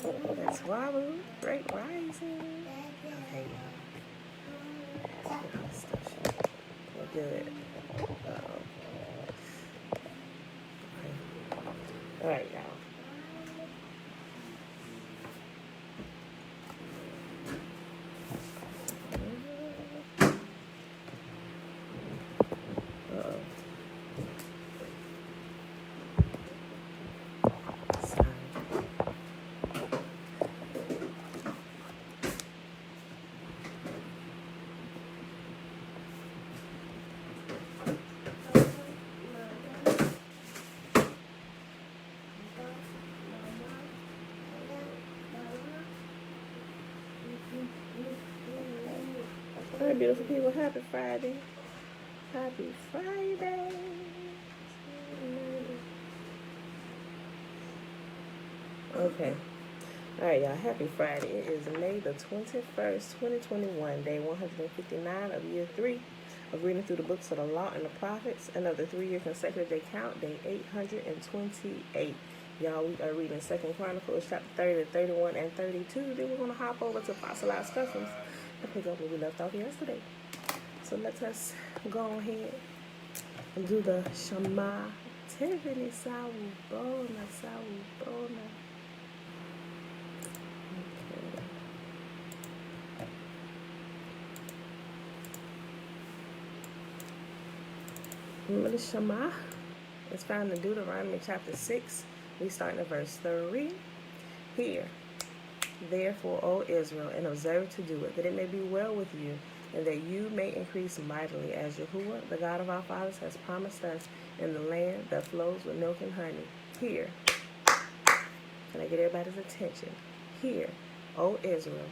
That's Wabu. Great rising. Okay, y'all. We're good. Okay. All right, y'all. All right, beautiful people. Happy Friday. Happy Friday. Okay. All right, y'all. Happy Friday. It is May the 21st, 2021, day 159 of year 3 of reading through the books of the law and the prophets, and of the 3-year consecutive day count, day 828. Y'all, we are reading 2nd Chronicles chapter 30, 31, and 32. Then we're going to hop over to Fossilized Customs and pick up where we left off yesterday. So let us go ahead and do the Shema. Tivini Sawubona, Sawubona. The Shema is found in Deuteronomy Chapter 6. We start in verse 3. Hear, therefore, O Israel, and observe to do it, that it may be well with you, and that you may increase mightily, as Yahuwah, the God of our fathers, has promised us in the land that flows with milk and honey. Hear. Can I get everybody's attention? Hear, O Israel,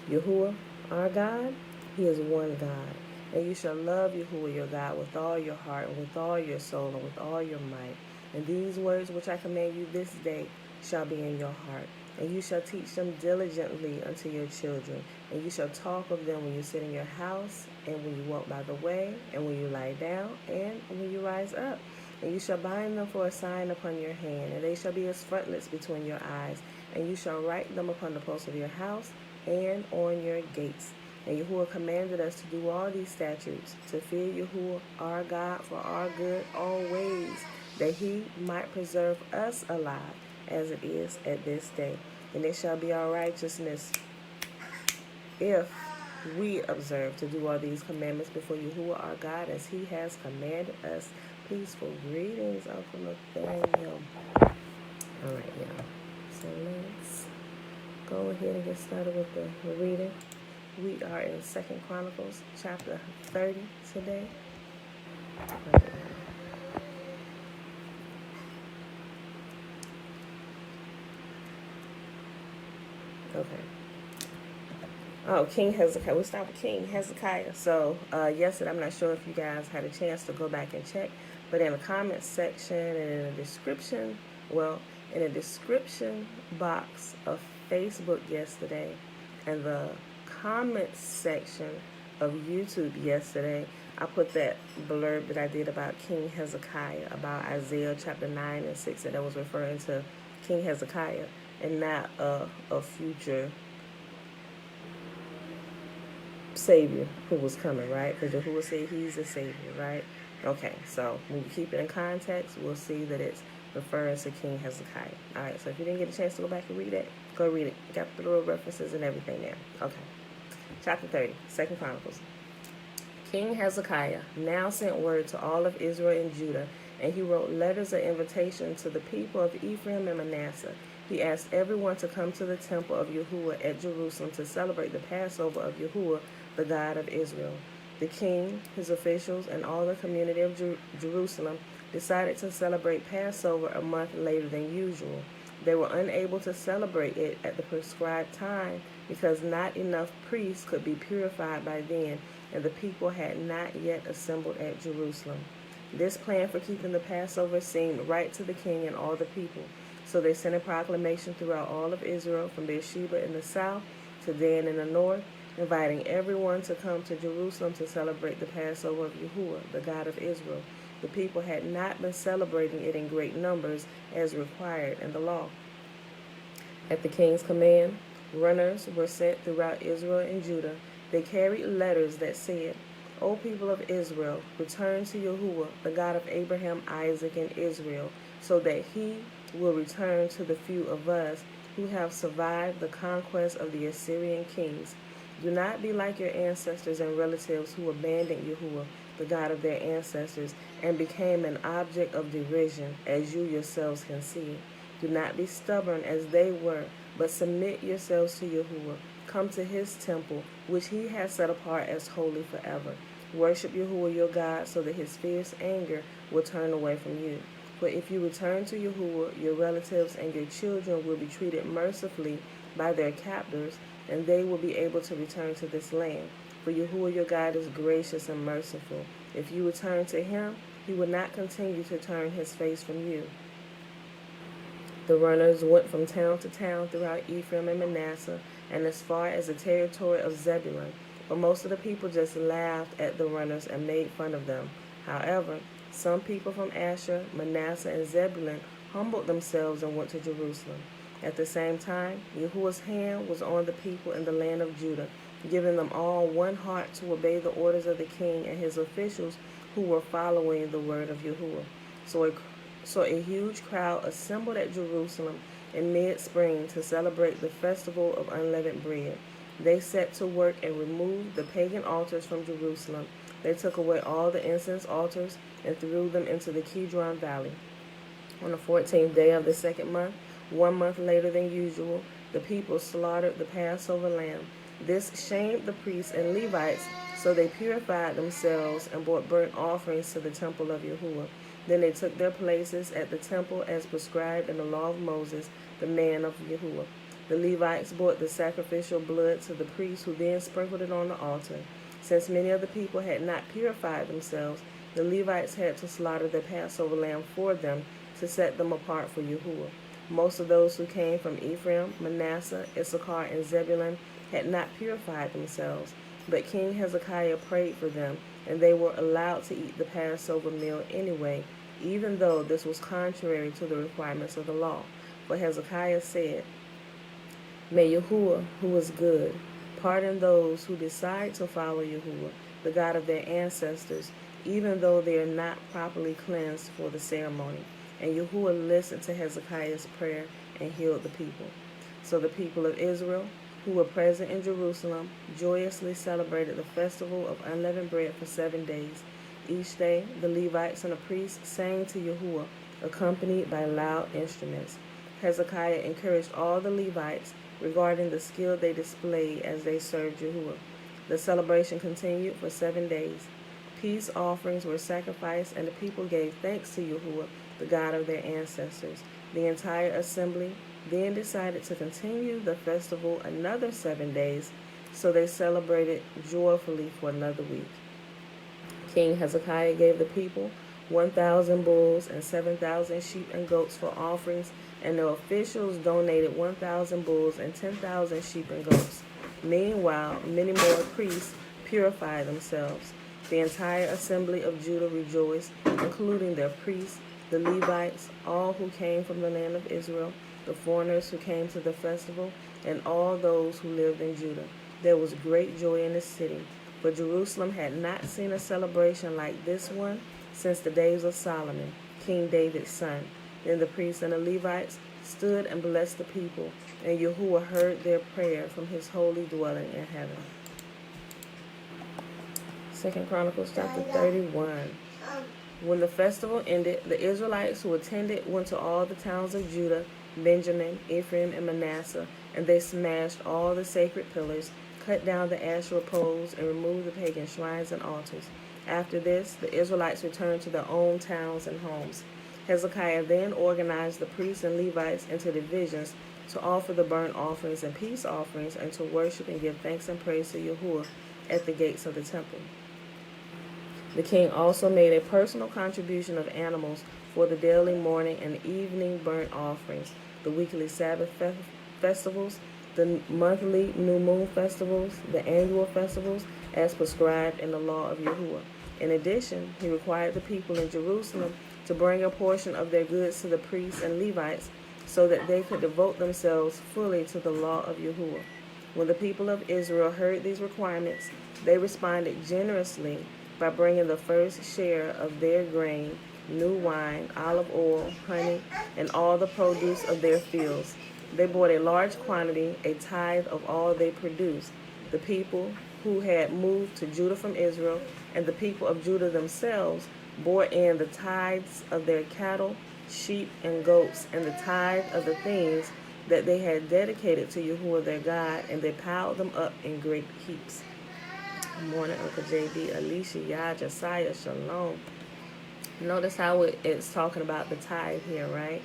Yahuwah, our God, He is one God. And you shall love Yahuwah your God with all your heart, and with all your soul, and with all your might. And these words which I command you this day shall be in your heart. And you shall teach them diligently unto your children. And you shall talk of them when you sit in your house, and when you walk by the way, and when you lie down, and when you rise up. And you shall bind them for a sign upon your hand, and they shall be as frontlets between your eyes. And you shall write them upon the posts of your house, and on your gates. And Yahuwah commanded us to do all these statutes, to fear Yahuwah our God for our good always, that He might preserve us alive, as it is at this day. And it shall be our righteousness if we observe to do all these commandments before Yahuwah our God, as He has commanded us. Peaceful greetings, Uncle Nathaniel. All right, y'all. So let's go ahead and get started with the reading. We are in 2nd Chronicles chapter 30 today. Okay. Oh, King Hezekiah. We'll start with King Hezekiah. So yesterday, I'm not sure if you guys had a chance to go back and check, but in the comments section and in the description, in the description box of Facebook yesterday, and the comments section of YouTube yesterday, I put that blurb that I did about King Hezekiah, about Isaiah chapter 9 and 6, and that was referring to King Hezekiah and not a future Savior who was coming, right? Because Yahuwah said He's the Savior, right? Okay, so when we keep it in context, we'll see that it's referring to King Hezekiah. All right, so if you didn't get a chance to go back and read it, go read it. Got the little references and everything there. Okay. Chapter 30, 2nd Chronicles. King Hezekiah now sent word to all of Israel and Judah, and he wrote letters of invitation to the people of Ephraim and Manasseh. He asked everyone to come to the temple of Yahuwah at Jerusalem to celebrate the Passover of Yahuwah, the God of Israel. The king, his officials, and all the community of Jerusalem decided to celebrate Passover a month later than usual. They were unable to celebrate it at the prescribed time because not enough priests could be purified by then, and the people had not yet assembled at Jerusalem. This plan for keeping the Passover seemed right to the king and all the people. So they sent a proclamation throughout all of Israel, from Beersheba in the south to Dan in the north, inviting everyone to come to Jerusalem to celebrate the Passover of Yahuwah, the God of Israel. The people had not been celebrating it in great numbers as required in the law. At the king's command, runners were sent throughout Israel and Judah. They carried letters that said, O people of Israel, return to Yahuwah, the God of Abraham, Isaac, and Israel, so that he will return to the few of us who have survived the conquest of the Assyrian kings. Do not be like your ancestors and relatives who abandoned Yahuwah, the God of their ancestors, and became an object of derision, as you yourselves can see. Do not be stubborn as they were, but submit yourselves to Yahuwah. Come to his temple, which he has set apart as holy forever. Worship Yahuwah your God, so that his fierce anger will turn away from you. For if you return to Yahuwah, your relatives and your children will be treated mercifully by their captors, and they will be able to return to this land. For Yahuwah your God is gracious and merciful. If you return to him, he will not continue to turn his face from you. The runners went from town to town throughout Ephraim and Manasseh, and as far as the territory of Zebulun. But most of the people just laughed at the runners and made fun of them. However, some people from Asher, Manasseh, and Zebulun humbled themselves and went to Jerusalem. At the same time, Yahuwah's hand was on the people in the land of Judah, giving them all one heart to obey the orders of the king and his officials who were following the word of Yahuwah. So a huge crowd assembled at Jerusalem in mid-spring to celebrate the festival of unleavened bread. They set to work and removed the pagan altars from Jerusalem. They took away all the incense altars and threw them into the Kidron Valley. On the 14th day of the second month, 1 month later than usual, the people slaughtered the Passover lamb. This shamed the priests and Levites, so they purified themselves and brought burnt offerings to the temple of Yahuwah. Then they took their places at the temple as prescribed in the law of Moses, the man of Yahuwah. The Levites brought the sacrificial blood to the priests, who then sprinkled it on the altar. Since many of the people had not purified themselves, the Levites had to slaughter the Passover lamb for them to set them apart for Yahuwah. Most of those who came from Ephraim, Manasseh, Issachar, and Zebulun had not purified themselves, but King Hezekiah prayed for them, and they were allowed to eat the Passover meal anyway, even though this was contrary to the requirements of the law. For Hezekiah said, May Yahuwah, who is good, pardon those who decide to follow Yahuwah, the God of their ancestors, even though they are not properly cleansed for the ceremony. And Yahuwah listened to Hezekiah's prayer and healed the people. So the people of Israel, who were present in Jerusalem, joyously celebrated the festival of unleavened bread for 7 days. Each day, the Levites and the priests sang to Yahuwah, accompanied by loud instruments. Hezekiah encouraged all the Levites regarding the skill they displayed as they served Yahuwah. The celebration continued for 7 days. Peace offerings were sacrificed, and the people gave thanks to Yahuwah, the God of their ancestors. The entire assembly then decided to continue the festival another 7 days, so they celebrated joyfully for another week. King Hezekiah gave the people 1,000 bulls and 7,000 sheep and goats for offerings, and the officials donated 1,000 bulls and 10,000 sheep and goats. Meanwhile, many more priests purified themselves. The entire assembly of Judah rejoiced, including their priests, the Levites, all who came from the land of Israel, the foreigners who came to the festival, and all those who lived in Judah. There was great joy in the city, for Jerusalem had not seen a celebration like this one since the days of Solomon, King David's son. Then the priests and the Levites stood and blessed the people, and Yahuwah heard their prayer from his holy dwelling in heaven. 2 Chronicles chapter 31. When the festival ended, the Israelites who attended went to all the towns of Judah, Benjamin, Ephraim, and Manasseh, and they smashed all the sacred pillars, cut down the Asherah poles, and removed the pagan shrines and altars. After this, the Israelites returned to their own towns and homes. Hezekiah then organized the priests and Levites into divisions to offer the burnt offerings and peace offerings, and to worship and give thanks and praise to Yahuwah at the gates of the temple. The king also made a personal contribution of animals for the daily morning and evening burnt offerings, the weekly Sabbath festivals, the monthly new moon festivals, the annual festivals, as prescribed in the law of Yahuwah. In addition, he required the people in Jerusalem to bring a portion of their goods to the priests and Levites, so that they could devote themselves fully to the law of Yahuwah. When the people of Israel heard these requirements, they responded generously by bringing the first share of their grain, new wine, olive oil, honey, and all the produce of their fields. They bought a large quantity, a tithe of all they produced. The people who had moved to Judah from Israel and the people of Judah themselves bore in the tithes of their cattle, sheep, and goats, and the tithe of the things that they had dedicated to Yahuwah their God, and they piled them up in great heaps. Good morning, Uncle JB, Alicia, Yah, Josiah, Shalom. Notice how it's talking about the tithe here, right?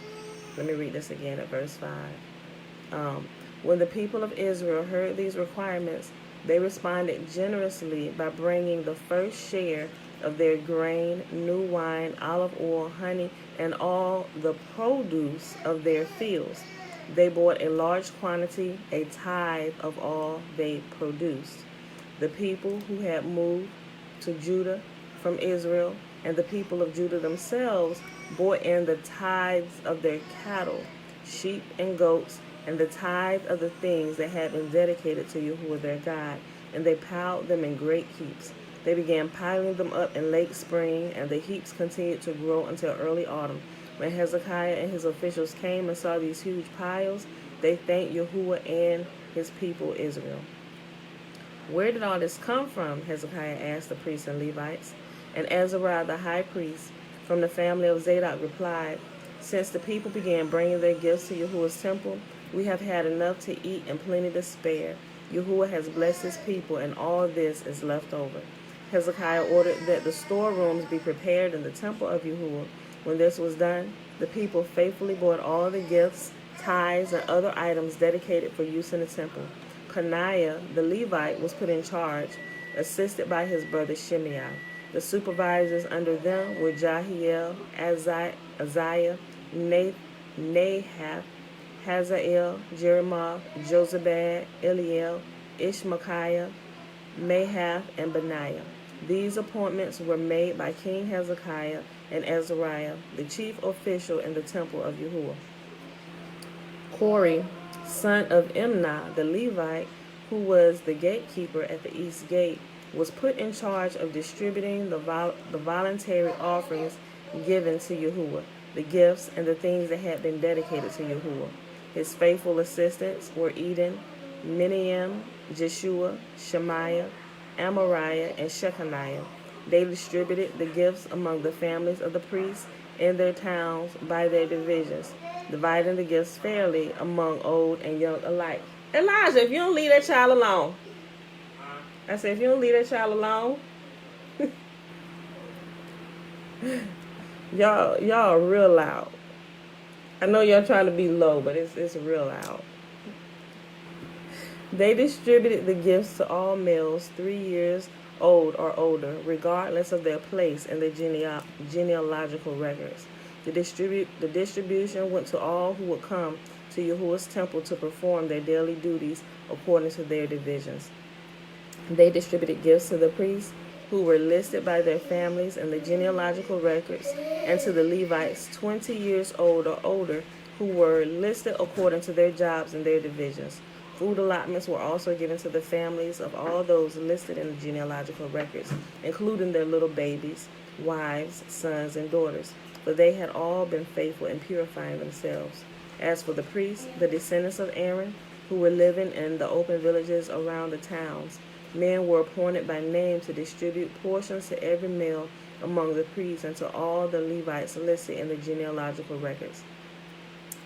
Let me read this again at verse 5. When the people of Israel heard these requirements, they responded generously by bringing the first share of their grain, new wine, olive oil, honey, and all the produce of their fields. They bought a large quantity, a tithe of all they produced. The people who had moved to Judah from Israel and the people of Judah themselves brought in the tithes of their cattle, sheep, and goats, and the tithe of the things that had been dedicated to Yahuwah their God, and they piled them in great heaps. They began piling them up in late spring, and the heaps continued to grow until early autumn. When Hezekiah and his officials came and saw these huge piles, they thanked Yahuwah and his people Israel. Where did all this come from? Hezekiah asked the priests and Levites. And Azariah the high priest from the family of Zadok replied, Since the people began bringing their gifts to Yahuwah's temple, we have had enough to eat and plenty to spare. Yahuwah has blessed his people, and all this is left over. Hezekiah ordered that the storerooms be prepared in the temple of Yahuwah. When this was done, the people faithfully brought all the gifts, tithes, and other items dedicated for use in the temple. Coniah, the Levite, was put in charge, assisted by his brother Shimei. The supervisors under them were Jahiel, Azariah, Nahath, Hazael, Jerimoth, Jozabad, Eliel, Ishmachiah, Mahath, and Benaiah. These appointments were made by King Hezekiah and Azariah, the chief official in the temple of Yahuwah. Corey, son of Imnah, the Levite, who was the gatekeeper at the east gate, was put in charge of distributing the voluntary offerings given to Yahuwah, the gifts and the things that had been dedicated to Yahuwah. His faithful assistants were Eden, Miniam, Jeshua, Shemaiah, Amariah, and Shechaniah. They distributed the gifts among the families of the priests in their towns by their divisions, dividing the gifts fairly among old and young alike. Elijah, if you don't leave that child alone. I said, if you don't leave that child alone. y'all are real loud. I know y'all trying to be low, but it's real loud. They distributed the gifts to all males 3 years old or older, regardless of their place in the genealogical records. The distribution went to all who would come to Yahuwah's temple to perform their daily duties according to their divisions. They distributed gifts to the priests who were listed by their families in the genealogical records, and to the Levites 20 years old or older who were listed according to their jobs and their divisions. Food allotments were also given to the families of all those listed in the genealogical records, including their little babies, wives, sons, and daughters, for they had all been faithful in purifying themselves. As for the priests, the descendants of Aaron, who were living in the open villages around the towns, men were appointed by name to distribute portions to every male among the priests and to all the Levites listed in the genealogical records.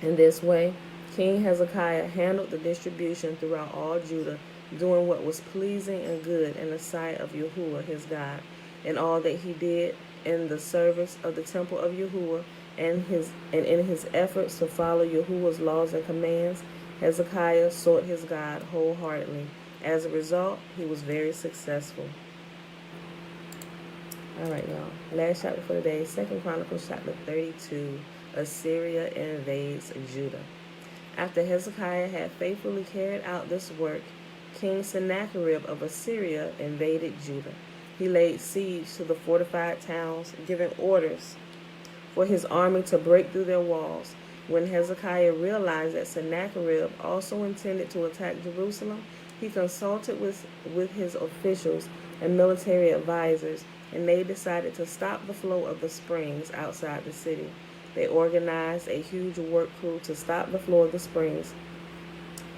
In this way, King Hezekiah handled the distribution throughout all Judah, doing what was pleasing and good in the sight of Yahuwah his God, and all that he did in the service of the temple of Yahuwah and in his efforts to follow Yahuwah's laws and commands, Hezekiah sought his God wholeheartedly. As a result, he was very successful. All right, y'all. Last chapter for the day, 2 Chronicles chapter 32. Assyria invades Judah. After Hezekiah had faithfully carried out this work, King Sennacherib of Assyria invaded Judah. He laid siege to the fortified towns, giving orders for his army to break through their walls. When Hezekiah realized that Sennacherib also intended to attack Jerusalem, he consulted with his officials and military advisors, and they decided to stop the flow of the springs outside the city. They organized a huge work crew to stop the flow of the springs,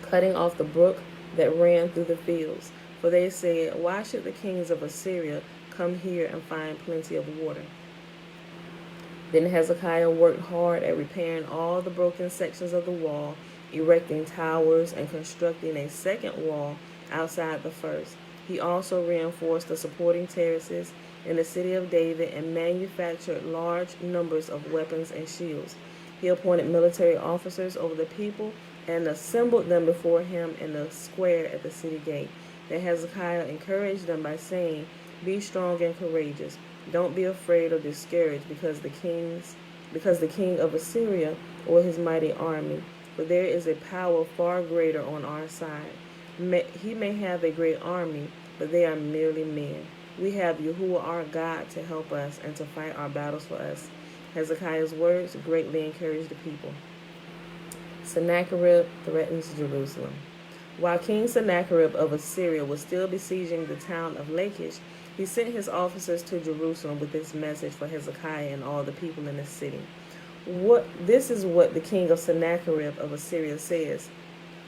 cutting off the brook that ran through the fields. For they said, "Why should the kings of Assyria come here and find plenty of water?" Then Hezekiah worked hard at repairing all the broken sections of the wall, erecting towers and constructing a second wall outside the first. He also reinforced the supporting terraces in the city of David and manufactured large numbers of weapons and shields. He appointed military officers over the people and assembled them before him in the square at the city gate. Then Hezekiah encouraged them by saying, "Be strong and courageous. Don't be afraid or discouraged because the king of Assyria or his mighty army, for there is a power far greater on our side. He may have a great army, but they are merely men. We have Yahuwah our God to help us and to fight our battles for us." Hezekiah's words greatly encouraged the people. Sennacherib threatens Jerusalem. While King Sennacherib of Assyria was still besieging the town of Lachish, he sent his officers to Jerusalem with this message for Hezekiah and all the people in the city. This is what the king of Sennacherib of Assyria says.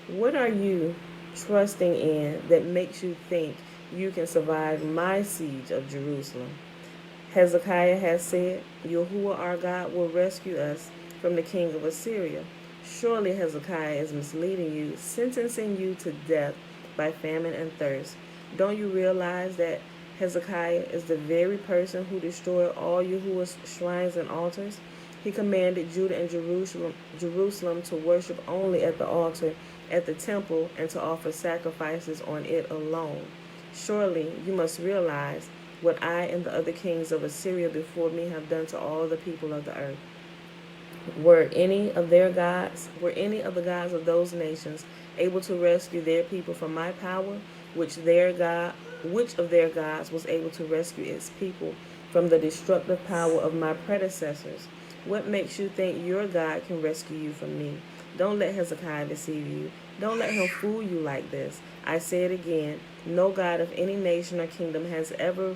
"What are you trusting in that makes you think you can survive my siege of Jerusalem?" Hezekiah has said, "Yahuwah our God will rescue us from the king of Assyria." Surely Hezekiah is misleading you, sentencing you to death by famine and thirst. Don't you realize that Hezekiah is the very person who destroyed all Yahuwah's shrines and altars? He commanded Judah and Jerusalem to worship only at the altar at the temple and to offer sacrifices on it alone. Surely you must realize what I and the other kings of Assyria before me have done to all the people of the earth. Were any of the gods of those nations able to rescue their people from my power, which of their gods was able to rescue its people from the destructive power of my predecessors? What makes you think your God can rescue you from me? Don't let Hezekiah deceive you. Don't let him fool you like this. I say it again, no God of any nation or kingdom has ever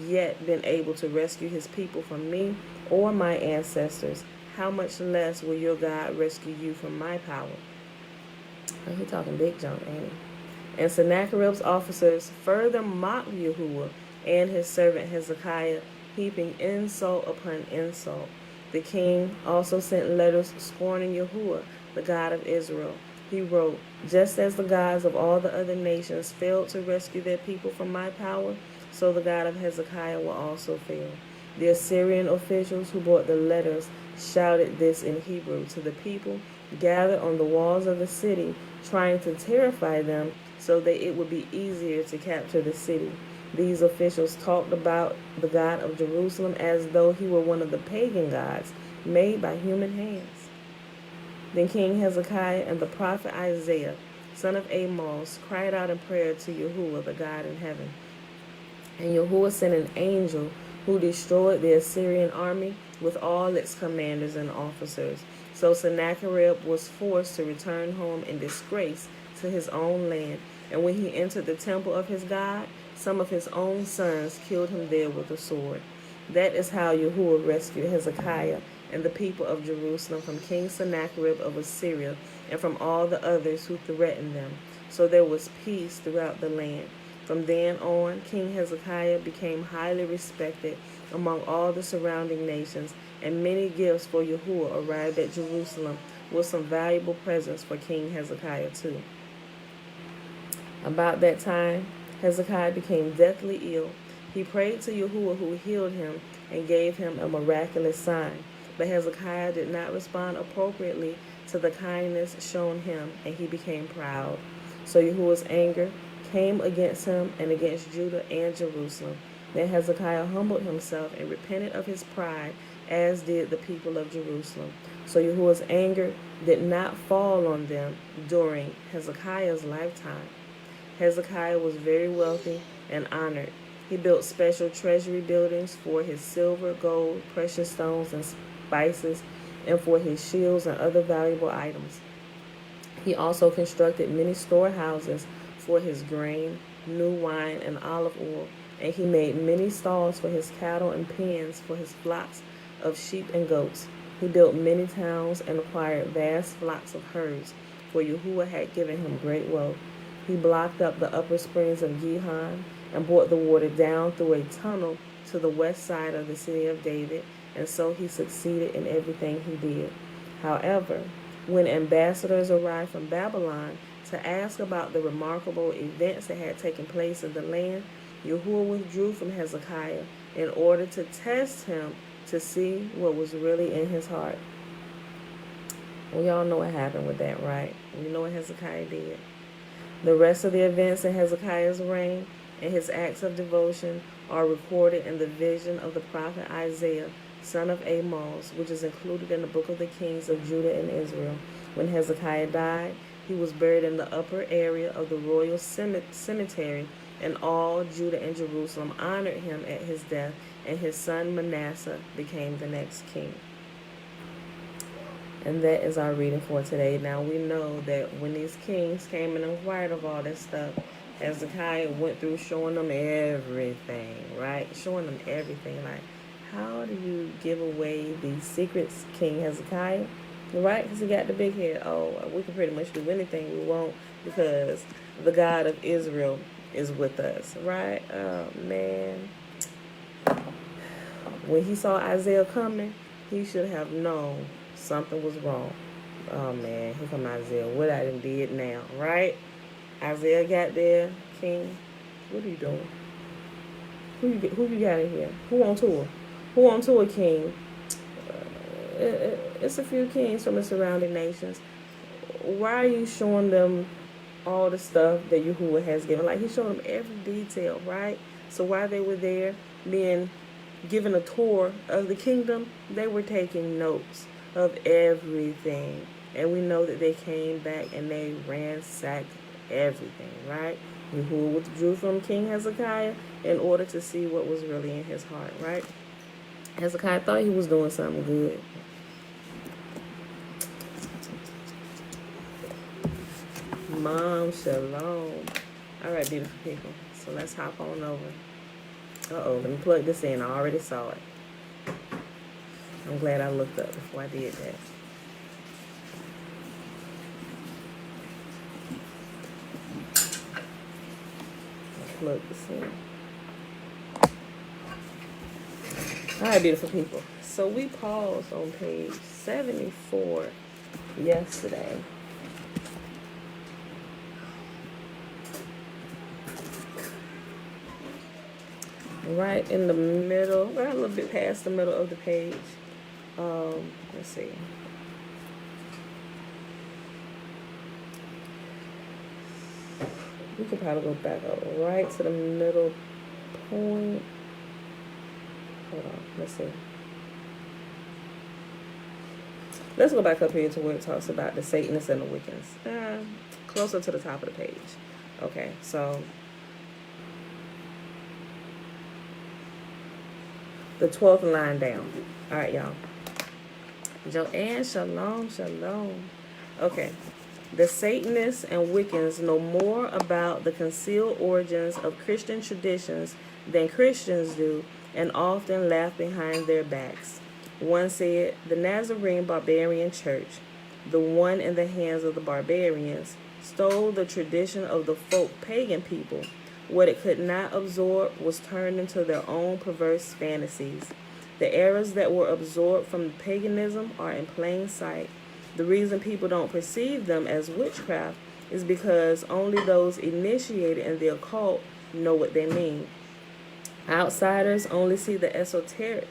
yet been able to rescue his people from me or my ancestors. How much less will your God rescue you from my power? Oh, he talking big junk, ain't he? And Sennacherib's officers further mocked Yahuwah and his servant Hezekiah, heaping insult upon insult. The king also sent letters scorning Yahuwah, the God of Israel. He wrote, "Just as the gods of all the other nations failed to rescue their people from my power, so the God of Hezekiah will also fail." The Assyrian officials who brought the letters shouted this in Hebrew to the people gathered on the walls of the city, trying to terrify them so that it would be easier to capture the city. These officials talked about the God of Jerusalem as though he were one of the pagan gods made by human hands. Then King Hezekiah and the prophet Isaiah, son of Amos, cried out in prayer to Yahuwah, the God in heaven. And Yahuwah sent an angel who destroyed the Assyrian army with all its commanders and officers. So Sennacherib was forced to return home in disgrace to his own land. And when he entered the temple of his God, some of his own sons killed him there with a sword. That is how Yahuwah rescued Hezekiah and the people of Jerusalem from King Sennacherib of Assyria and from all the others who threatened them. So there was peace throughout the land. From then on, King Hezekiah became highly respected among all the surrounding nations, and many gifts for Yahuwah arrived at Jerusalem with some valuable presents for King Hezekiah too. About that time, Hezekiah became deathly ill. He prayed to Yahuwah, who healed him and gave him a miraculous sign. But Hezekiah did not respond appropriately to the kindness shown him, and he became proud. So Yahuwah's anger came against him and against Judah and Jerusalem. Then Hezekiah humbled himself and repented of his pride, as did the people of Jerusalem. So Yahuwah's anger did not fall on them during Hezekiah's lifetime. Hezekiah was very wealthy and honored. He built special treasury buildings for his silver, gold, precious stones, and spices, and for his shields and other valuable items. He also constructed many storehouses for his grain, new wine, and olive oil, and he made many stalls for his cattle and pens for his flocks of sheep and goats. He built many towns and acquired vast flocks of herds, for Yahuwah had given him great wealth. He blocked up the upper springs of Gihon and brought the water down through a tunnel to the west side of the city of David, and so he succeeded in everything he did. However, when ambassadors arrived from Babylon to ask about the remarkable events that had taken place in the land, Yahuwah withdrew from Hezekiah in order to test him to see what was really in his heart. We all know what happened with that, right? We know what Hezekiah did. The rest of the events in Hezekiah's reign and his acts of devotion are recorded in the vision of the prophet Isaiah, son of Amos, which is included in the book of the kings of Judah and Israel. When Hezekiah died, he was buried in the upper area of the royal cemetery, and all Judah and Jerusalem honored him at his death, and his son Manasseh became the next king. And that is our reading for today. Now we know that when these kings came and inquired of all this stuff, Hezekiah went through showing them everything, right? Showing them everything. Like, how do you give away these secrets, King Hezekiah? Right? Because he got the big head. Oh, we can pretty much do anything we want because the God of Israel is with us, right? Oh, man. When he saw Isaiah coming, he should have known something was wrong. Oh, man. Here come Isaiah. What I done did now, right? Isaiah got there. King, what are you doing? Who you got in here? Who on tour? Who on tour, King? It's a few kings from the surrounding nations. Why are you showing them all the stuff that Yahuwah has given? Like, he's showing them every detail, right? So while they were there being given a tour of the kingdom, they were taking notes of everything. And we know that they came back and they ransacked everything, right? Yahuwah withdrew from King Hezekiah in order to see what was really in his heart, right? Hezekiah thought he was doing something good. Mom, shalom. All right, beautiful people. So let's hop on over. Uh-oh, let me plug this in. I already saw it. I'm glad I looked up before I did that. Plug this in. All right, beautiful people. So we paused on page 74 yesterday. Right in the middle, right a little bit past the middle of the page. Let's see. We could probably go back up right to the middle point. Hold on, let's see. Let's go back up here to where it talks about the Satanists and the Wiccans. Closer to the top of the page. Okay, so the 12th line down. All right, y'all. Joanne, shalom, shalom. Okay. The Satanists and Wiccans know more about the concealed origins of Christian traditions than Christians do, and often laugh behind their backs. One said, the Nazarene barbarian church, the one in the hands of the barbarians, stole the tradition of the folk pagan people. What it could not absorb was turned into their own perverse fantasies. The errors that were absorbed from paganism are in plain sight. The reason people don't perceive them as witchcraft is because only those initiated in the occult know what they mean. Outsiders only see the esoteric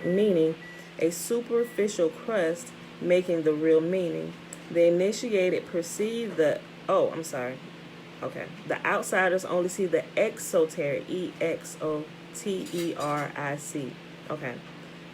meaning, a superficial crust making the real meaning. The initiated perceive the, the outsiders only see the exoteric, exoteric. Okay.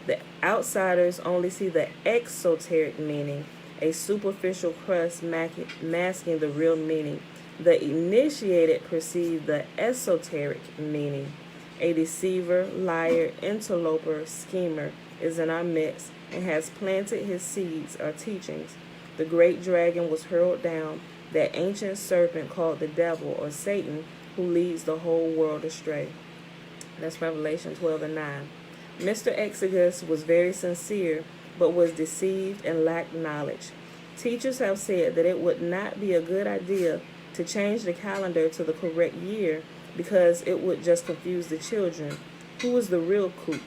The outsiders only see the exoteric meaning, a superficial crust masking the real meaning. The initiated perceive the esoteric meaning, a deceiver, liar, interloper, schemer, is in our midst and has planted his seeds, our teachings. The great dragon was hurled down, that ancient serpent called the devil or Satan, who leads the whole world astray. That's Revelation 12 and 9. Mr. Exegus was very sincere, but was deceived and lacked knowledge. Teachers have said that it would not be a good idea to change the calendar to the correct year because it would just confuse the children. Who is the real kook?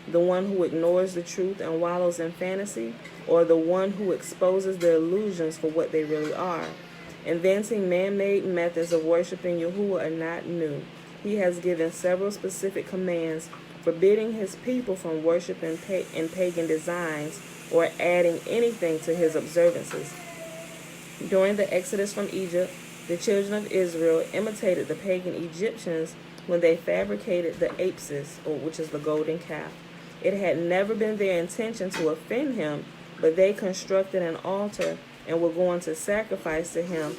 The one who ignores the truth and wallows in fantasy, or the one who exposes the illusions for what they really are? Inventing man-made methods of worshiping Yahuwah are not new. He has given several specific commands forbidding his people from worshiping in pagan designs or adding anything to his observances. During the exodus from Egypt, the children of Israel imitated the pagan Egyptians when they fabricated the apsis, which is the golden calf. It had never been their intention to offend him, but they constructed an altar and were going to sacrifice to him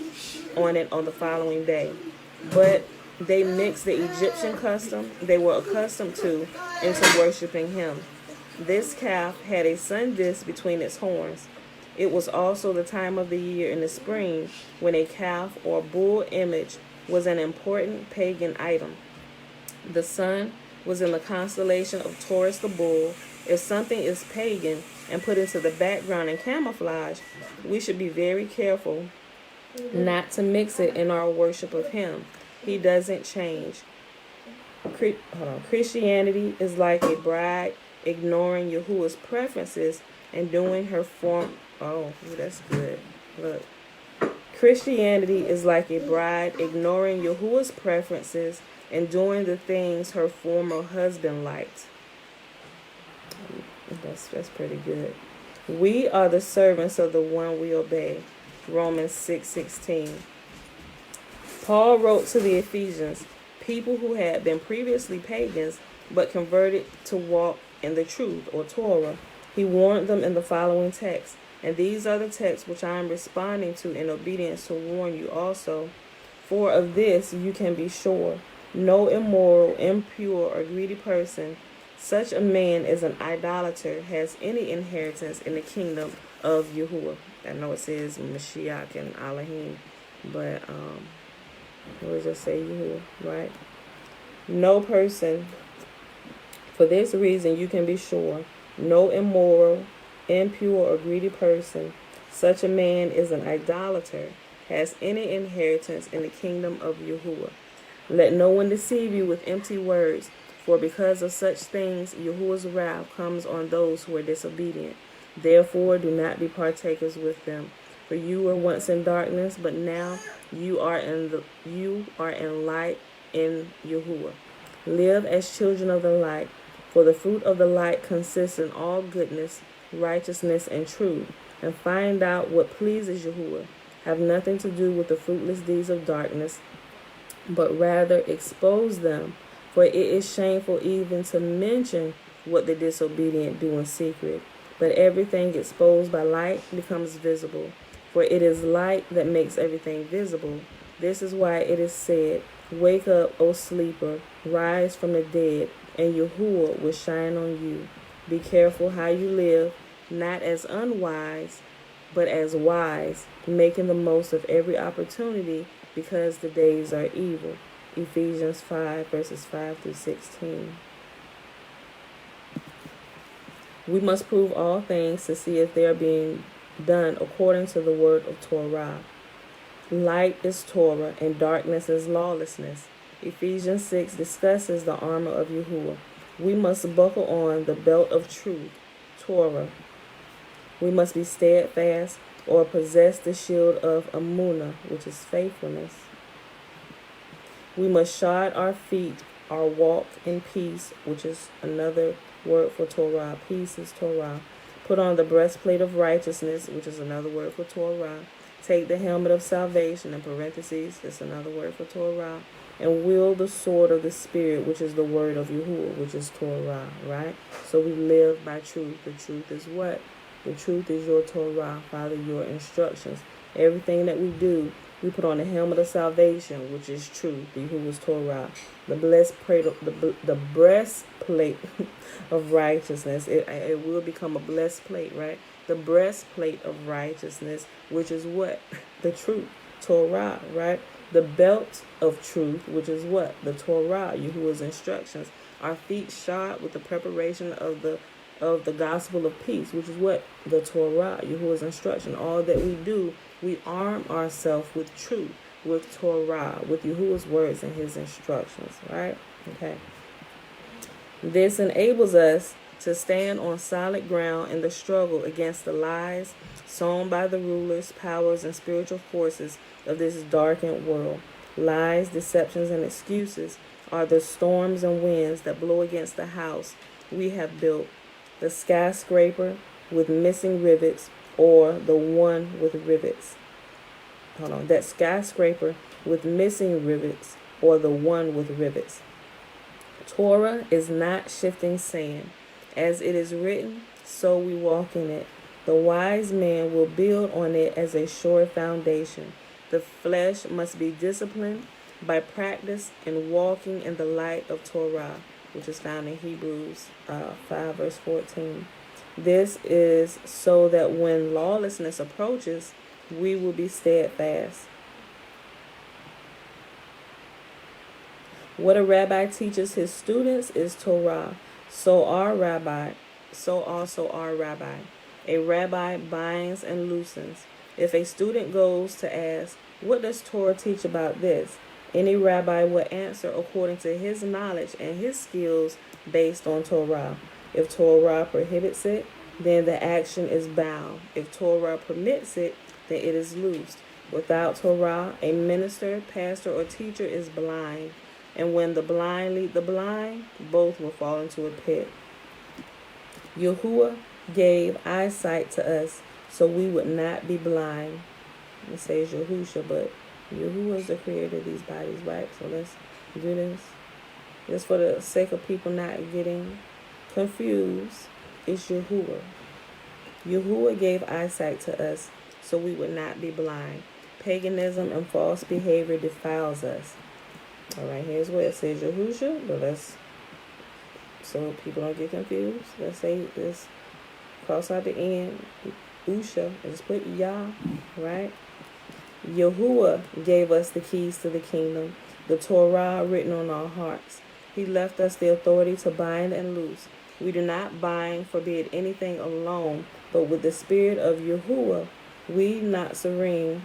on it on the following day. But they mixed the Egyptian custom they were accustomed to into worshiping him. This calf had a sun disk between its horns. It was also the time of the year in the spring when a calf or bull image was an important pagan item. The sun was in the constellation of Taurus the bull. If something is pagan and put into the background in camouflage, we should be very careful not to mix it in our worship of him. He doesn't change. Christianity is like a bride ignoring Yahuwah's preferences and doing her form. Oh, that's good. Look. Christianity is like a bride ignoring Yahuwah's preferences and doing the things her former husband liked. That's pretty good. We are the servants of the one we obey. Romans 6:16. Paul wrote to the Ephesians, people who had been previously pagans but converted to walk in the truth or Torah. He warned them in the following text, and these are the texts which I am responding to in obedience to warn you also. For of this you can be sure, no immoral, impure, or greedy person, such a man as an idolater, has any inheritance in the kingdom of Yahuwah. I know it says Mashiach and Elohim, but we'll just say Yahuwah, right? No person, for this reason you can be sure, no immoral, impure, or greedy person, such a man is an idolater, has any inheritance in the kingdom of Yahuwah. Let no one deceive you with empty words, for because of such things Yahuwah's wrath comes on those who are disobedient. Therefore do not be partakers with them. For you were once in darkness, but now you are in light in Yahuwah. Live as children of the light, for the fruit of the light consists in all goodness, righteousness, and truth. And find out what pleases Yahuwah. Have nothing to do with the fruitless deeds of darkness, but rather expose them. For it is shameful even to mention what the disobedient do in secret. But everything exposed by light becomes visible. For it is light that makes everything visible. This is why it is said, wake up, O sleeper, rise from the dead, and Yahuwah will shine on you. Be careful how you live, not as unwise, but as wise, making the most of every opportunity, because the days are evil. Ephesians 5, verses 5 through 16. We must prove all things to see if they are being done according to the word of Torah. Light is Torah, and darkness is lawlessness. Ephesians 6 discusses the armor of Yahuwah. We must buckle on the belt of truth, Torah. We must be steadfast or possess the shield of Amunah, which is faithfulness. We must shod our feet, our walk in peace, which is another word for Torah. Peace is Torah. Put on the breastplate of righteousness, which is another word for Torah. Take the helmet of salvation, in parentheses, it's another word for Torah. And wield the sword of the Spirit, which is the word of Yahuwah, which is Torah, right? So we live by truth. The truth is what? The truth is your Torah, Father, your instructions. Everything that we do We put on the helmet of salvation, which is truth, Yahuwah's Torah. The breastplate of righteousness. It will become a blessed plate, right? The breastplate of righteousness, which is what? The truth, Torah, right? The belt of truth, which is what? The Torah, Yahuwah's instructions. Our feet shod with the preparation of the gospel of peace, which is what? The Torah, Yahuwah's instruction. All that we do, we arm ourselves with truth, with Torah, with Yahuwah's words and his instructions, right? Okay. This enables us to stand on solid ground in the struggle against the lies sown by the rulers, powers, and spiritual forces of this darkened world. Lies, deceptions, and excuses are the storms and winds that blow against the house we have built, the skyscraper with missing rivets, or the one with rivets. That skyscraper with missing rivets, or the one with rivets. Torah is not shifting sand. As it is written, so we walk in it. The wise man will build on it as a sure foundation. The flesh must be disciplined by practice and walking in the light of Torah, which is found in Hebrews 5 verse 14. This is so that when lawlessness approaches, we will be steadfast. What a rabbi teaches his students is Torah. So also our rabbi. A rabbi binds and loosens. If a student goes to ask, what does Torah teach about this? Any rabbi will answer according to his knowledge and his skills based on Torah. If Torah prohibits it, then the action is bound. If Torah permits it, then it is loosed. Without Torah, a minister, pastor, or teacher is blind. And when the blind lead the blind, both will fall into a pit. Yahuwah gave eyesight to us so we would not be blind. It says Yahusha, but Yahuwah is the creator of these bodies, right? So let's do this. Just for the sake of people not getting confused, it's Yahuwah. Yahuwah gave eyesight to us so we would not be blind. Paganism and false behavior defiles us. All right, here's where it says Yahusha, but so people don't get confused. Let's say this, cross out the end, Usha, and just put Yah, right? Yahuwah gave us the keys to the kingdom, the Torah written on our hearts. He left us the authority to bind and loose. We do not bind, forbid anything alone, but with the spirit of Yahuwah, we not serene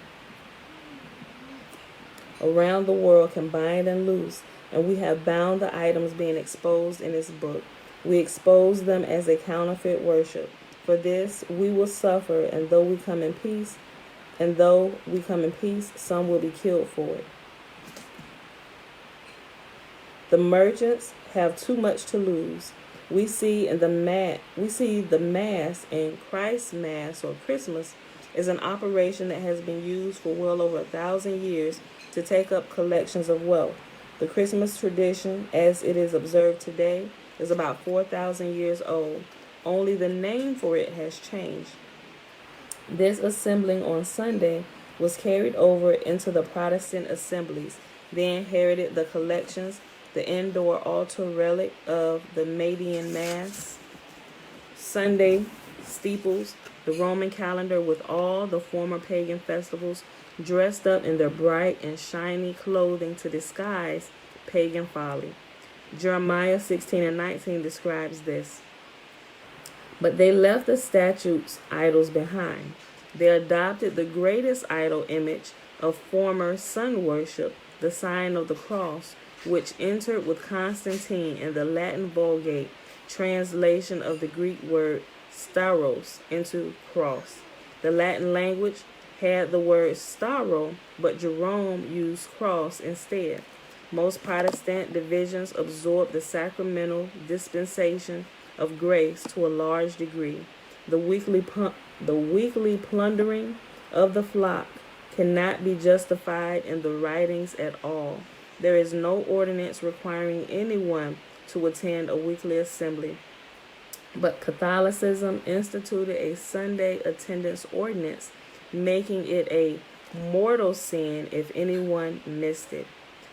around the world can bind and loose, and we have bound the items being exposed in this book. We expose them as a counterfeit worship. For this we will suffer, and though we come in peace, some will be killed for it. The merchants have too much to lose. We see the Mass and Christ's Mass or Christmas is an operation that has been used for well over 1,000 years to take up collections of wealth. The Christmas tradition, as it is observed today, is about 4,000 years old. Only the name for it has changed. This assembling on Sunday was carried over into the Protestant assemblies. They inherited the collections, the indoor altar relic of the Marian Mass, Sunday steeples, the Roman calendar with all the former pagan festivals, dressed up in their bright and shiny clothing to disguise pagan folly. Jeremiah 16 and 19 describes this. But they left the statues, idols behind. They adopted the greatest idol image of former sun worship, the sign of the cross, which entered with Constantine in the Latin Vulgate translation of the Greek word stauros into cross. The Latin language had the word staro, but Jerome used cross instead. Most Protestant divisions absorbed the sacramental dispensation of grace to a large degree. The weekly plundering of the flock cannot be justified in the writings at all. There is no ordinance requiring anyone to attend a weekly assembly, but Catholicism instituted a Sunday attendance ordinance, making it a mortal sin if anyone missed it.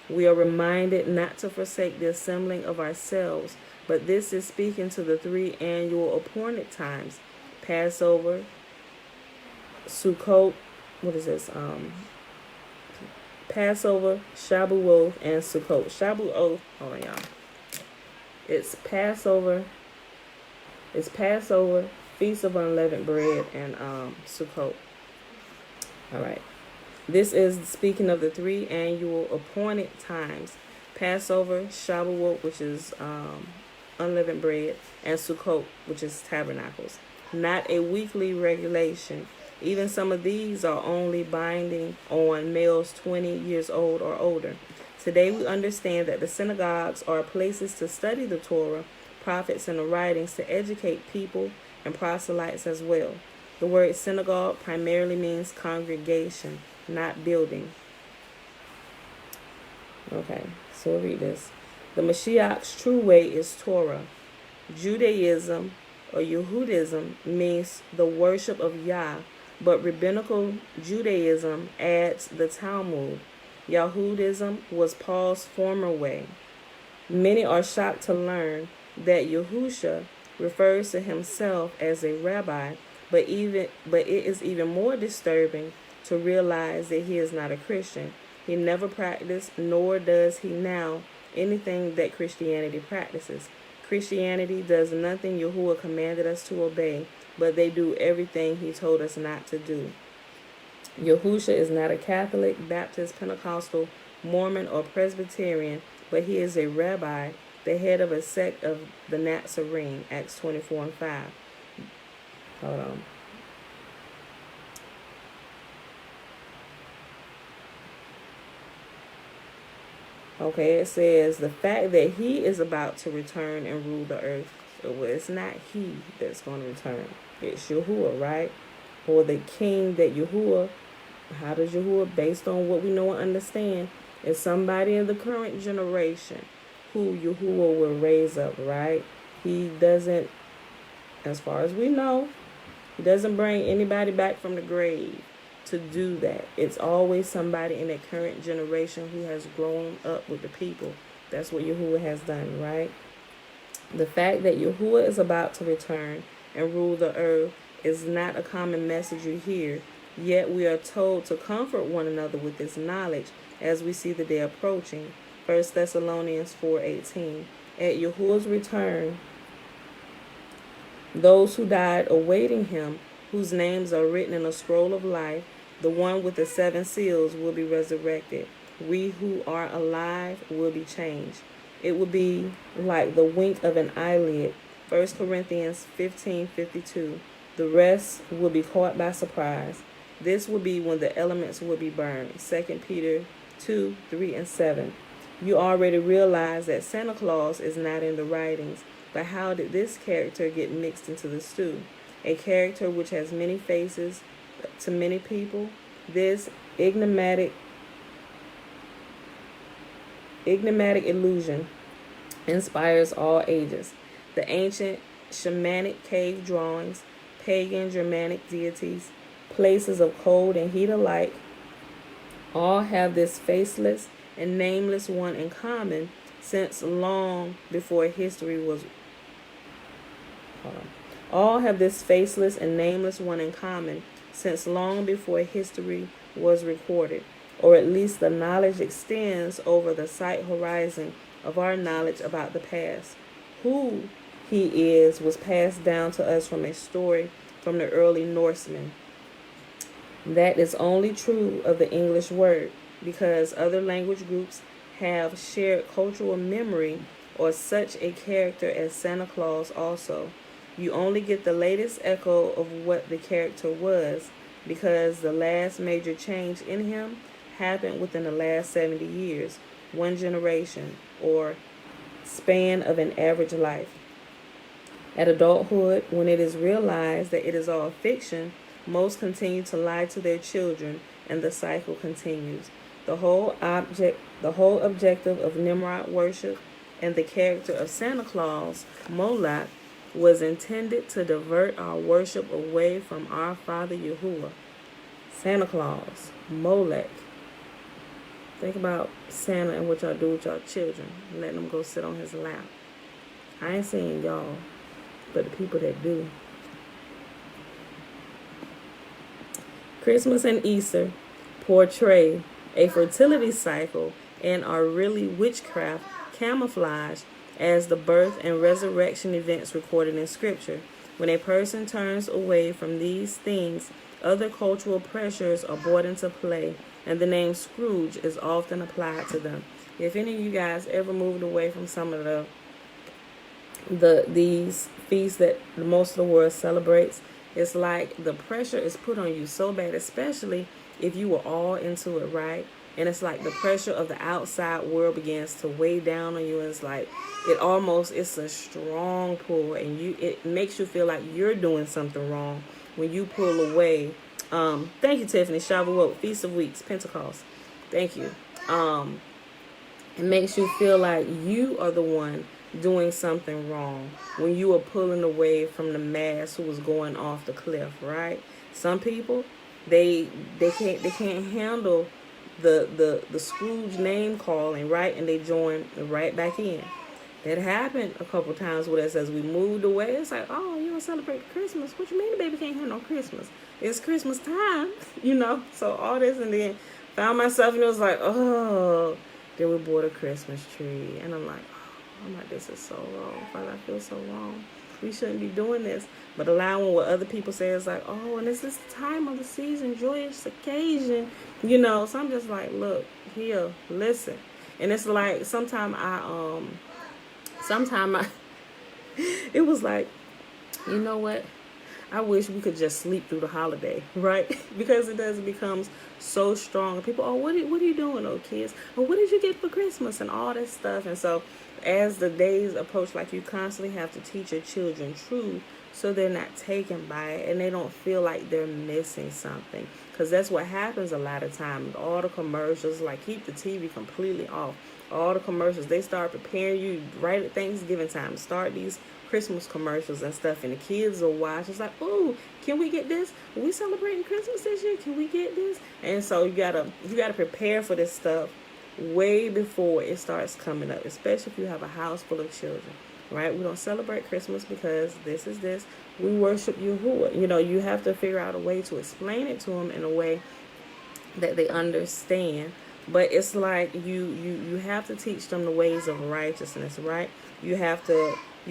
We are reminded not to forsake the assembling of ourselves, but this is speaking to the 3 annual appointed times: Passover, Sukkot, what is this? Passover, Shavuot, and Sukkot. Shavuot, hold on, y'all. It's Passover, Feast of Unleavened Bread, and Sukkot. All right. This is speaking of the 3 annual appointed times: Passover, Shavuot, which is unleavened bread, and Sukkot, which is tabernacles. Not a weekly regulation. Even some of these are only binding on males 20 years old or older. Today we understand that the synagogues are places to study the Torah, prophets, and the writings, to educate people and proselytes as well. The word synagogue primarily means congregation, not building. Okay, so we'll read this. The Mashiach's true way is Torah. Judaism or Yehudism means the worship of Yah, but rabbinical Judaism adds the Talmud. Yehudism was Paul's former way. Many are shocked to learn that Yahusha refers to himself as a rabbi, but it is even more disturbing to realize that he is not a Christian. He never practiced, nor does he now, anything that Christianity practices. Christianity does nothing Yahuwah commanded us to obey, but they do everything he told us not to do. Yahusha is not a Catholic, Baptist, Pentecostal, Mormon, or Presbyterian, but he is a rabbi, the head of a sect of the Nazarene, Acts 24:5. Hold on. Okay, it says the fact that he is about to return and rule the earth. Well, it's not he that's going to return. It's Yahuwah, right? Or the king that Yahuwah, how does Yahuwah, based on what we know and understand, is somebody in the current generation who Yahuwah will raise up, right? He doesn't, as far as we know, he doesn't bring anybody back from the grave to do that. It's always somebody in that current generation who has grown up with the people. That's what Yahuwah has done, right? The fact that Yahuwah is about to return and rule the earth is not a common message you hear, yet we are told to comfort one another with this knowledge as we see the day approaching. 1 Thessalonians 4:18. At Yahuwah's return, those who died awaiting him, whose names are written in a scroll of life, the one with the 7 seals, will be resurrected. We who are alive will be changed. It will be like the wink of an eyelid. 1 Corinthians 15:52. The rest will be caught by surprise. This will be when the elements will be burned. 2 Peter 2:3 and 7. You already realize that Santa Claus is not in the writings, but how did this character get mixed into the stew? A character which has many faces to many people. This enigmatic illusion inspires all ages. The ancient shamanic cave drawings, pagan Germanic deities, places of cold and heat alike, all have this faceless and nameless one in common since long before history was all have this faceless and nameless one in common since long before history was recorded, or at least the knowledge extends over the sight horizon of our knowledge about the past. Who he is was passed down to us from a story from the early Norsemen. That is only true of the English word, because other language groups have shared cultural memory or such a character as Santa Claus also. You only get the latest echo of what the character was, because the last major change in him happened within the last 70 years, one generation, or span of an average life. At adulthood, when it is realized that it is all fiction, most continue to lie to their children, and the cycle continues. The whole objective of Nimrod worship and the character of Santa Claus, Moloch, was intended to divert our worship away from our Father Yahuwah. Santa Claus, Molech. Think about Santa and what y'all do with y'all children, letting them go sit on his lap. I ain't saying y'all, but the people that do. Christmas and Easter portray a fertility cycle and are really witchcraft camouflaged as the birth and resurrection events recorded in Scripture. When a person turns away from these things, other cultural pressures are brought into play, and the name Scrooge is often applied to them. If any of you guys ever moved away from some of these feasts that most of the world celebrates, it's like the pressure is put on you so bad, especially if you were all into it, right? And it's like the pressure of the outside world begins to weigh down on you. And it's like it's a strong pull, and it makes you feel like you're doing something wrong when you pull away. Thank you, Tiffany. Shavuot, Feast of Weeks, Pentecost. Thank you. It makes you feel like you are the one doing something wrong when you are pulling away from the mass who was going off the cliff, right? Some people, they can't handle the Scrooge name calling, right? And they join right back in. That happened a couple times with us as we moved away. It's like, oh, you don't celebrate Christmas? What you mean the baby can't have no Christmas? It's Christmas time, So all this, and then found myself, and it was like, oh, then we bought a Christmas tree, and I'm like, this is so wrong. Father, I feel so wrong. We shouldn't be doing this. But allowing what other people say is like, oh, and it's this time of the season, joyous occasion, So I'm just like, look, here, listen. And it's like, it was like, you know what? I wish we could just sleep through the holiday, right? Because it does becomes so strong. People, oh, what are you doing, oh kids? Oh, what did you get for Christmas and all this stuff? And so as the days approach, like, you constantly have to teach your children truth so they're not taken by it and they don't feel like they're missing something. Because that's what happens a lot of times. All the commercials, like, keep the TV completely off. All the commercials, they start preparing you right at Thanksgiving time. Start these Christmas commercials and stuff, and the kids will watch. It's like, oh, can we get this? Are we celebrating Christmas this year? Can we get this? And so you gotta prepare for this stuff way before it starts coming up, especially if you have a house full of children, right? We don't celebrate Christmas because this is this. We worship Yahuwah. You have to figure out a way to explain it to them in a way that they understand. But it's like you have to teach them the ways of righteousness, right? You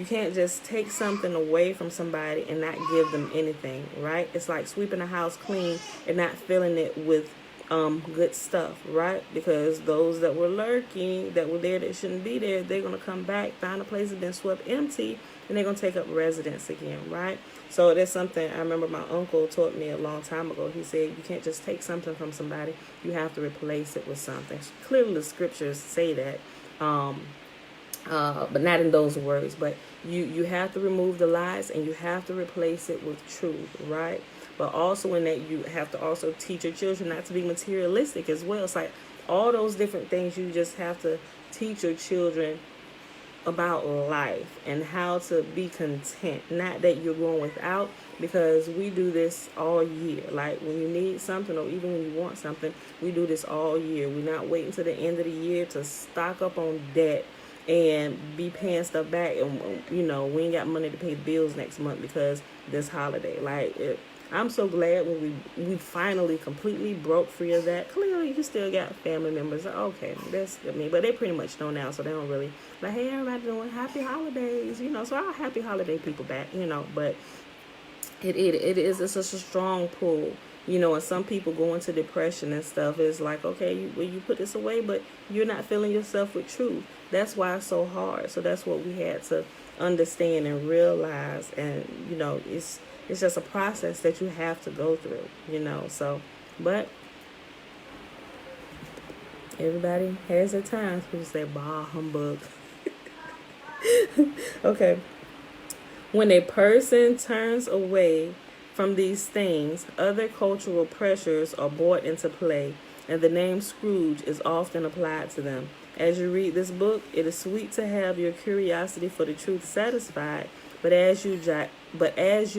can't just take something away from somebody and not give them anything, right? It's like sweeping the house clean and not filling it with good stuff, right? Because those that were lurking, that were there that shouldn't be there, they're going to come back, find a place that's been swept empty, and they're going to take up residence again, right? So that's something I remember my uncle taught me a long time ago. He said you can't just take something from somebody, you have to replace it with something. Clearly the scriptures say that, but not in those words. But you have to remove the lies and you have to replace it with truth, right? But also in that, you have to also teach your children not to be materialistic as well. It's like all those different things. You just have to teach your children about life and how to be content. Not that you're going without, because we do this all year. Like when you need something, or even when you want something, we do this all year. We're not waiting to the end of the year to stock up on debt and be paying stuff back, and we ain't got money to pay bills next month because this holiday. I'm so glad when we finally completely broke free of that. Clearly, you still got family members. Okay, but they pretty much know now, so they don't really like, hey, everybody doing happy holidays, So our happy holiday people back, But it's just a strong pull, And some people go into depression and stuff. It's like, okay, you put this away, but you're not filling yourself with truth. That's why it's so hard. So that's what we had to understand and realize, and it's just a process that you have to go through, So, but everybody has their times. People say, bah, humbug. Okay. When a person turns away from these things, other cultural pressures are brought into play, and the name Scrooge is often applied to them. As you read this book, it is sweet to have your curiosity for the truth satisfied, but as you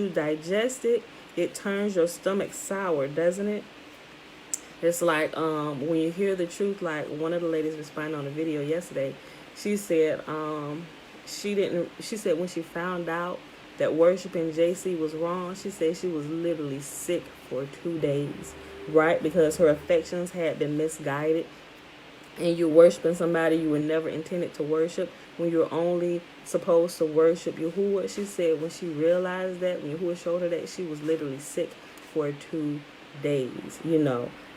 digest it, it turns your stomach sour, doesn't it? It's like when you hear the truth, like one of the ladies responded on a video yesterday. She said she said when she found out that worshiping JC was wrong, she said she was literally sick for 2 days, right? Because her affections had been misguided, and you're worshiping somebody you were never intended to worship when you're only supposed to worship Yahuwah. She said when she realized that, when Yahuwah showed her that, she was literally sick for 2 days.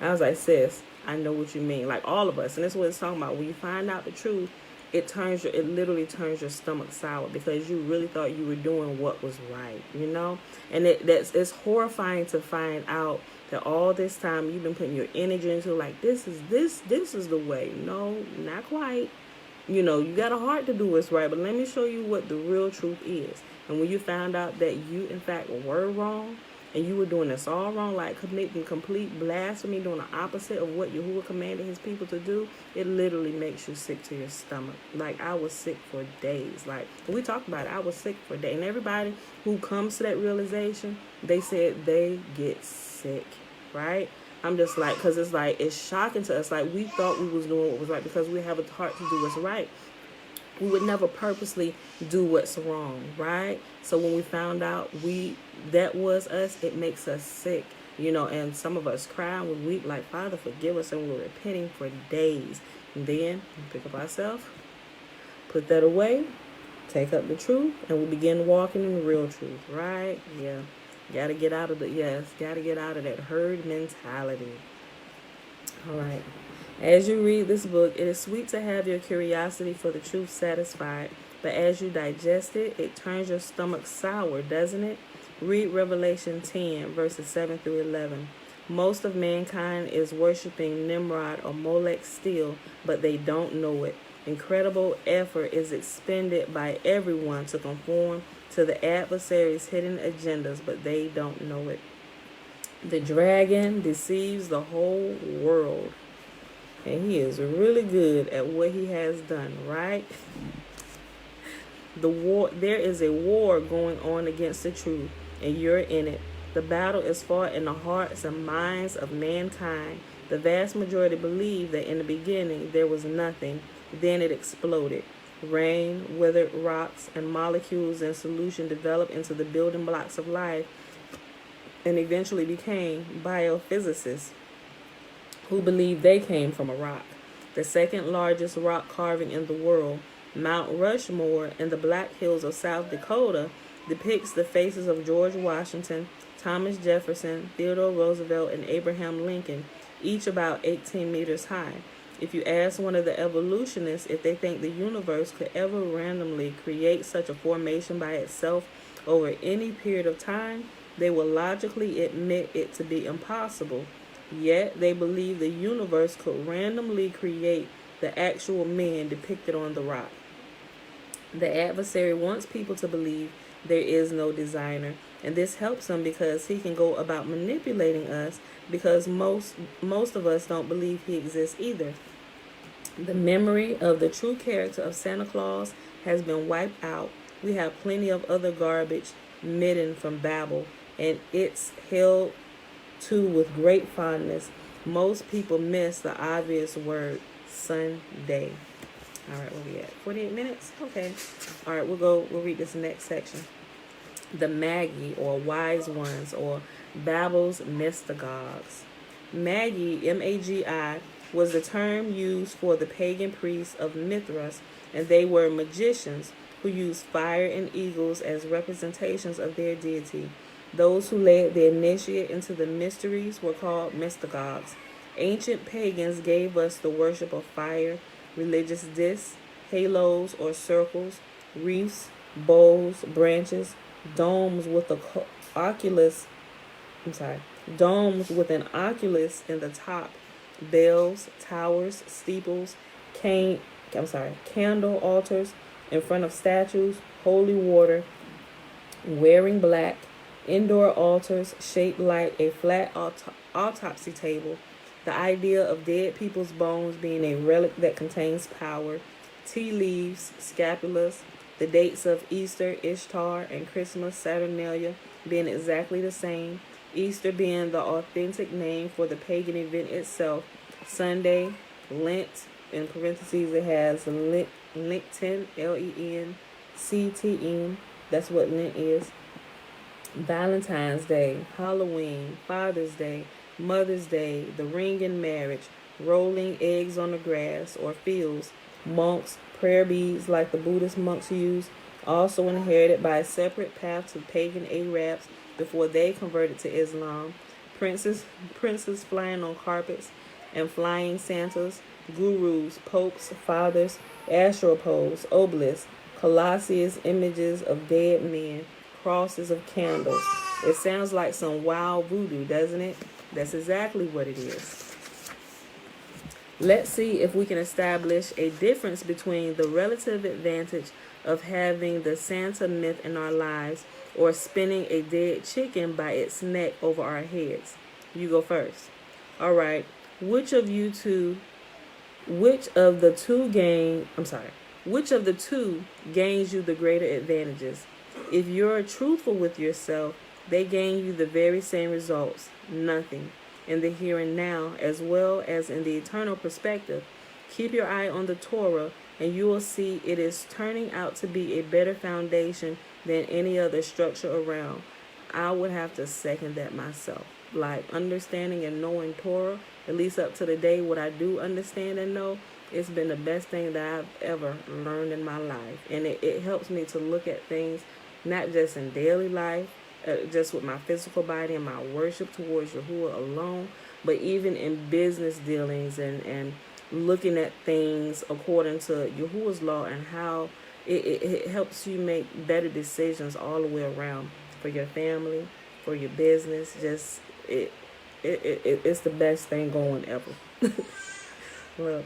I was like, sis, I know what you mean. Like all of us, and that's what it's talking about. When you find out the truth, it literally turns your stomach sour because you really thought you were doing what was right, and it's horrifying to find out that all this time you've been putting your energy into, like, this is the way. No, not quite. You got a heart to do what's right, but let me show you what the real truth is. And when you found out that you in fact were wrong, and you were doing this all wrong, like committing complete blasphemy, doing the opposite of what Yahuwah commanded his people to do, it literally makes you sick to your stomach. Like, I was sick for days. Like, when we talked about it, I was sick for days. And everybody who comes to that realization, they said they get sick, right? I'm just like, because it's like, it's shocking to us. Like, we thought we was doing what was right because we have a heart to do what's right. We would never purposely do what's wrong, right? So when we found out that was us, it makes us sick, and some of us cry and we weep like, Father, forgive us, and we're repenting for days. And then we pick up ourselves, put that away, take up the truth, and we begin walking in the real truth, right? Yeah. Gotta get out of that herd mentality. All right. As you read this book, it is sweet to have your curiosity for the truth satisfied, but as you digest it, it turns your stomach sour, doesn't it? Read Revelation 10, verses 7 through 11. Most of mankind is worshiping Nimrod or Molech still, but they don't know it. Incredible effort is expended by everyone to conform to the adversary's hidden agendas, but they don't know it. The dragon deceives the whole world, and he is really good at what he has done, right? There is a war going on against the truth, and you're in it. The battle is fought in the hearts and minds of mankind. The vast majority believe that in the beginning there was nothing, then it exploded. Rain, withered rocks, and molecules in solution developed into the building blocks of life, and eventually became biophysicists who believe they came from a rock. The second largest rock carving in the world, Mount Rushmore in the Black Hills of South Dakota, depicts the faces of George Washington, Thomas Jefferson, Theodore Roosevelt, and Abraham Lincoln, each about 18 meters high. If you ask one of the evolutionists if they think the universe could ever randomly create such a formation by itself over any period of time, they will logically admit it to be impossible. Yet they believe the universe could randomly create the actual man depicted on the rock. The adversary wants people to believe there is no designer, and this helps him because he can go about manipulating us, because most of us don't believe he exists either. The memory of the true character of Santa Claus has been wiped out. We have plenty of other garbage midden from Babel, and it's held to with great fondness. Most people miss the obvious word, Sunday. All right, where we at? 48 minutes? Okay. All right, we'll read this next section. The Magi, or wise ones, or Babel's mystagogues. Magi, M-A-G-I, was the term used for the pagan priests of Mithras, and they were magicians who used fire and eagles as representations of their deity. Those who led the initiate into the mysteries were called mystagogues. Ancient pagans gave us the worship of fire, religious discs, halos or circles, wreaths, bowls, branches, domes with an oculus in the top, bells, towers, steeples, candle altars in front of statues, holy water, wearing black, indoor altars shaped like a flat autopsy table, the idea of dead people's bones being a relic that contains power, tea leaves, scapulas, the dates of Easter, Ishtar, and Christmas, Saturnalia being exactly the same, Easter being the authentic name for the pagan event itself. Sunday, Lent, in parentheses it has Lenten, Lenctn. That's what Lent is. Valentine's Day, Halloween, Father's Day, Mother's Day, the ring in marriage, rolling eggs on the grass or fields, monks, prayer beads like the Buddhist monks use, also inherited by a separate path to pagan Arabs before they converted to Islam, princes flying on carpets and flying Santas, gurus, popes, fathers, astropoles, obelisks, colossus, images of dead men, crosses of candles. It sounds like some wild voodoo, doesn't it? That's exactly what it is. Let's see if we can establish a difference between the relative advantage of having the Santa myth in our lives or spinning a dead chicken by its neck over our heads. You go first. All right. Which of the two gains you the greater advantages? If you're truthful with yourself, they gain you the very same results, nothing, in the here and now as well as in the eternal perspective. Keep your eye on the Torah and you will see it is turning out to be a better foundation than any other structure around. I would have to second that myself. Like understanding and knowing Torah, at least up to the day, what I do understand and know, it's been the best thing that I've ever learned in my life. And it helps me to look at things, not just in daily life, just with my physical body and my worship towards Yahuwah alone, but even in business dealings and looking at things according to Yahuwah's law and how it helps you make better decisions all the way around for your family, for your business. Just it's the best thing going ever. Look,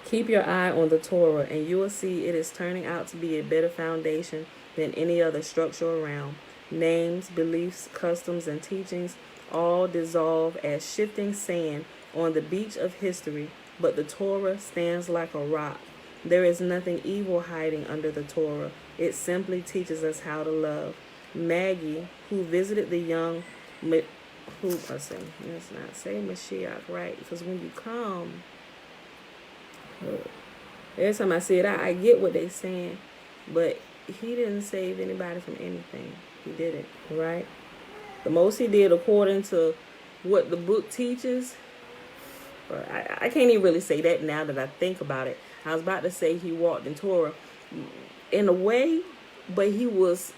keep your eye on the Torah and you will see it is turning out to be a better foundation than any other structure around. Names, beliefs, customs, and teachings all dissolve as shifting sand on the beach of history, but the Torah stands like a rock. There is nothing evil hiding under the Torah. It simply teaches us how to love. Maggie, who visited the young, let's not say Mashiach, right? Because when you come, every time I see it, I get what they're saying, but he didn't save anybody from anything. He didn't, right? The most he did according to what the book teaches, but I can't even really say that now that I think about it. I was about to say he walked in Torah in a way, but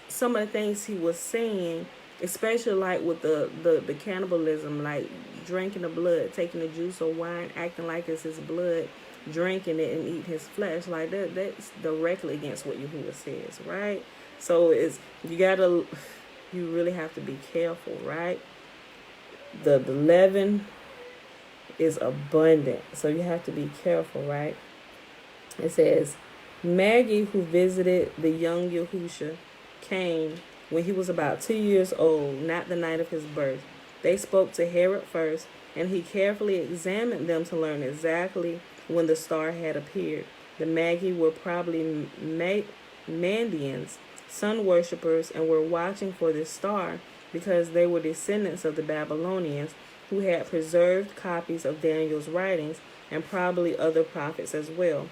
some of the things he was saying, especially like with the cannibalism, like drinking the blood, taking the juice or wine, acting like it's his blood, drinking it and eating his flesh, like that's directly against what Yahuwah says, right? So you really have to be careful, right? The leaven is abundant, so you have to be careful, right? It says, Maggie, who visited the young Yahusha, came when he was about 2 years old, not the night of his birth. They spoke to Herod first, and he carefully examined them to learn exactly when the star had appeared. The Magi were probably Mandians, sun worshippers, and were watching for this star because they were descendants of the Babylonians who had preserved copies of Daniel's writings and probably other prophets as well.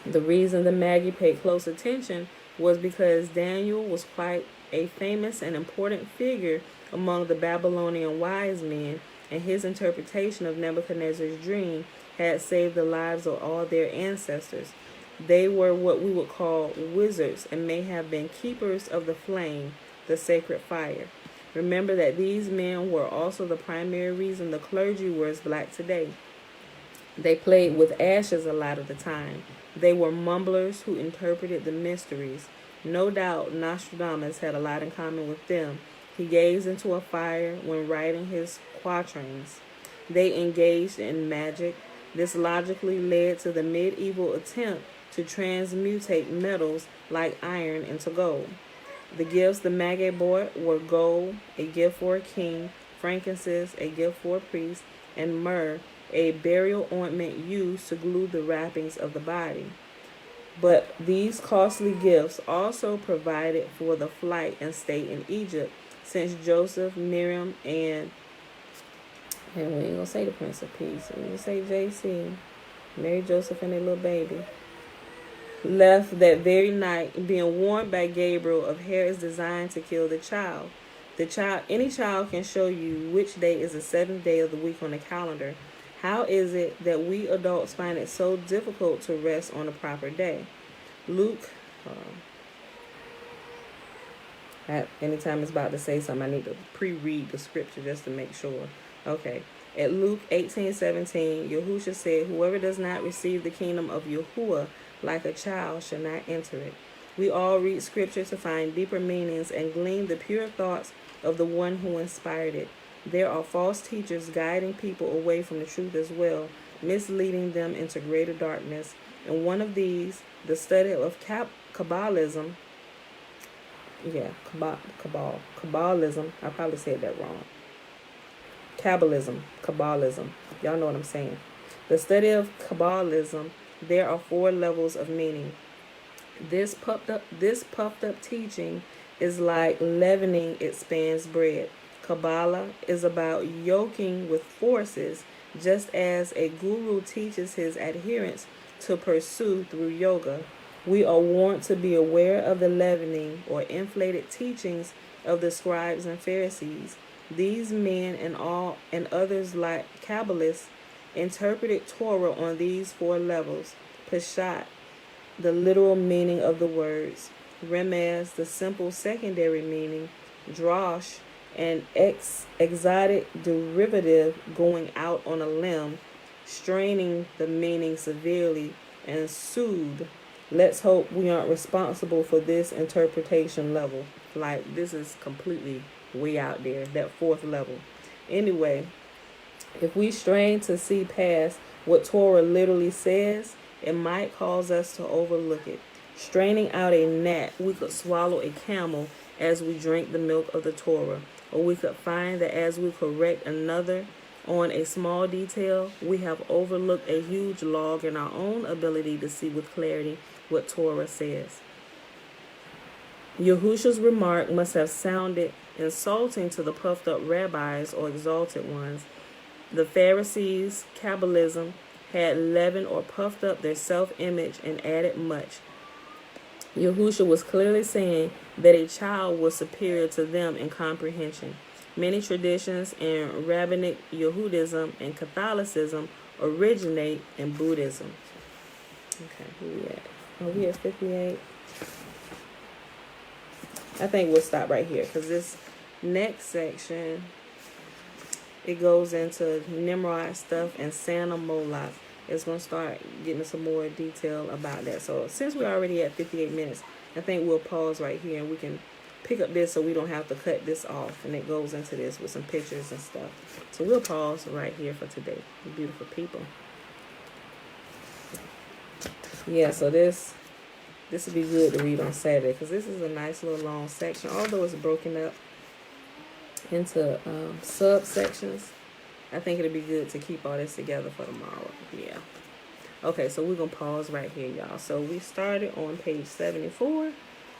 The reason the Magi paid close attention was because Daniel was quite a famous and important figure among the Babylonian wise men, and his interpretation of Nebuchadnezzar's dream had saved the lives of all their ancestors. They were what we would call wizards and may have been keepers of the flame, the sacred fire. Remember that these men were also the primary reason the clergy were as black today. They played with ashes a lot of the time. They were mumblers who interpreted the mysteries. No doubt Nostradamus had a lot in common with them. He gazed into a fire when writing his quatrains. They engaged in magic. This logically led to the medieval attempt to transmutate metals like iron into gold. The gifts the Magi brought were gold, a gift for a king, frankincense, a gift for a priest, and myrrh, a burial ointment used to glue the wrappings of the body. But these costly gifts also provided for the flight and stay in Egypt, since Joseph, Miriam, and we ain't gonna say the Prince of Peace. We're gonna say JC, Mary, Joseph, and their little baby, left that very night, being warned by Gabriel of Herod's design to kill the child. Any child can show you which day is the seventh day of the week on the calendar. How is it that we adults find it so difficult to rest on a proper day? Luke, anytime it's about to say something, I need to pre-read the scripture just to make sure. Okay. At Luke 18:17, Yahushua said, whoever does not receive the kingdom of Yahuwah like a child shall not enter it. We all read scripture to find deeper meanings and glean the pure thoughts of the one who inspired it. There are false teachers guiding people away from the truth as well, misleading them into greater darkness. And one of these, the study of Kabbalism, Kabbalism, I probably said that wrong. Kabbalism, y'all know what I'm saying. The study of Kabbalism, there are 4 levels of meaning. This puffed up teaching is like leavening expands bread. Kabbalah is about yoking with forces, just as a guru teaches his adherents to pursue through yoga. We are warned to be aware of the leavening or inflated teachings of the scribes and Pharisees. These men and others like Kabbalists interpreted Torah on these 4 levels. Peshat, the literal meaning of the words. Remez, the simple secondary meaning. Drosh, an exotic derivative going out on a limb, straining the meaning severely. And Sood, let's hope we aren't responsible for this interpretation level. Like, this is completely way out there, that 4th level. Anyway, if we strain to see past what Torah literally says, it might cause us to overlook it. Straining out a gnat, we could swallow a camel as we drink the milk of the Torah. Or we could find that as we correct another on a small detail, we have overlooked a huge log in our own ability to see with clarity what Torah says. Yahushua's remark must have sounded insulting to the puffed up rabbis or exalted ones. The Pharisees, Kabbalism, had leavened or puffed up their self-image and added much. Yahushua was clearly saying that a child was superior to them in comprehension. Many traditions in Rabbinic Yehudism and Catholicism originate in Buddhism. Okay, who we at? Are we at 58? I think we'll stop right here because this next section, it goes into Nimrod stuff and Santa Moloch. It's going to start getting some more detail about that. So since we're already at 58 minutes, I think we'll pause right here and we can pick up this so we don't have to cut this off. And it goes into this with some pictures and stuff. So we'll pause right here for today. Beautiful people. Yeah, so this would be good to read on Saturday because this is a nice little long section. Although it's broken up into subsections, I think it'll be good to keep all this together for tomorrow. Yeah. Okay, so we're going to pause right here, y'all. So we started on page 74,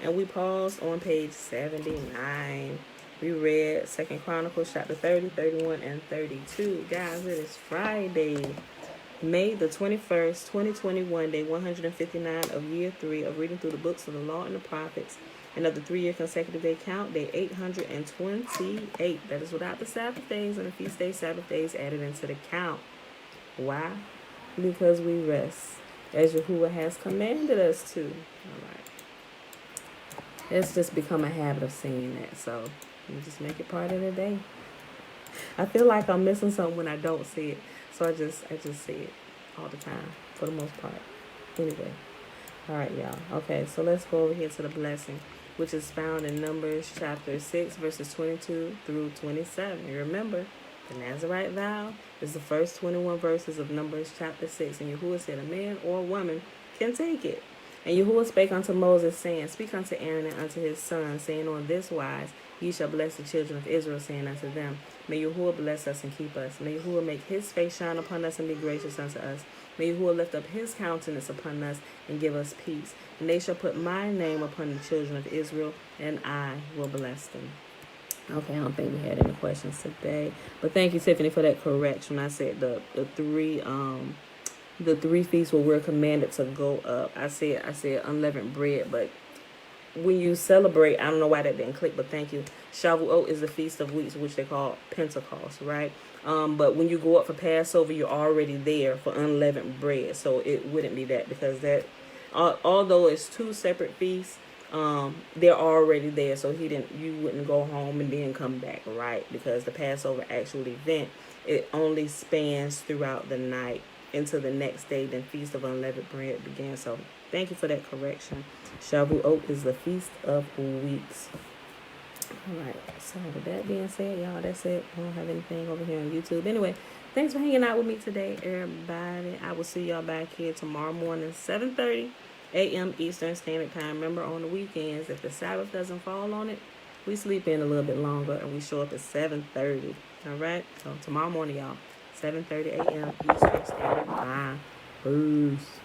and we paused on page 79. We read 2 Chronicles chapter 30, 31, and 32. Guys, it is Friday, May the 21st, 2021, day 159 of year 3 of reading through the books of the law and the prophets, and of the 3-year consecutive day count, day 828. That is without the Sabbath days and the feast day Sabbath days added into the count. Why? Because we rest, as Yahuwah has commanded us to. All right. It's just become a habit of saying that, so you just make it part of the day. I feel like I'm missing something when I don't say it, so I just say it all the time, for the most part. Anyway. All right, y'all. Okay, so let's go over here to the blessing, which is found in Numbers chapter 6, verses 22 through 27. You remember, the Nazirite vow is the first 21 verses of Numbers chapter 6. And Yahuwah said, a man or a woman can take it. And Yahuwah spake unto Moses, saying, speak unto Aaron and unto his sons, saying, on this wise ye shall bless the children of Israel, saying unto them, may Yahuwah bless us and keep us. May Yahuwah make his face shine upon us and be gracious unto us. May Yahuwah lift up his countenance upon us and give us peace. And they shall put my name upon the children of Israel, and I will bless them. Okay, I don't think we had any questions today. But thank you, Tiffany, for that correction. I said the three feasts where we're commanded to go up. I said unleavened bread, but when you celebrate, I don't know why that didn't click, but thank you. Shavuot is the Feast of Weeks, which they call Pentecost, right? But when you go up for Passover, you're already there for unleavened bread, so it wouldn't be that, because that, although it's two separate feasts, they're already there, so you wouldn't go home and then come back, right? Because the Passover actual event, it only spans throughout the night into the next day. Then Feast of Unleavened Bread began. So thank you for that correction. Shavuot is the Feast of Weeks. All right, so with that being said, y'all, that's it. I don't have anything over here on YouTube. Anyway, thanks for hanging out with me today, everybody. I will see y'all back here tomorrow morning, 7:30 a.m. Eastern Standard Time. Remember, on the weekends, if the Sabbath doesn't fall on it, we sleep in a little bit longer and we show up at 7:30. All right, so tomorrow morning, y'all, 7:30 a.m. Eastern Standard Time. Peace.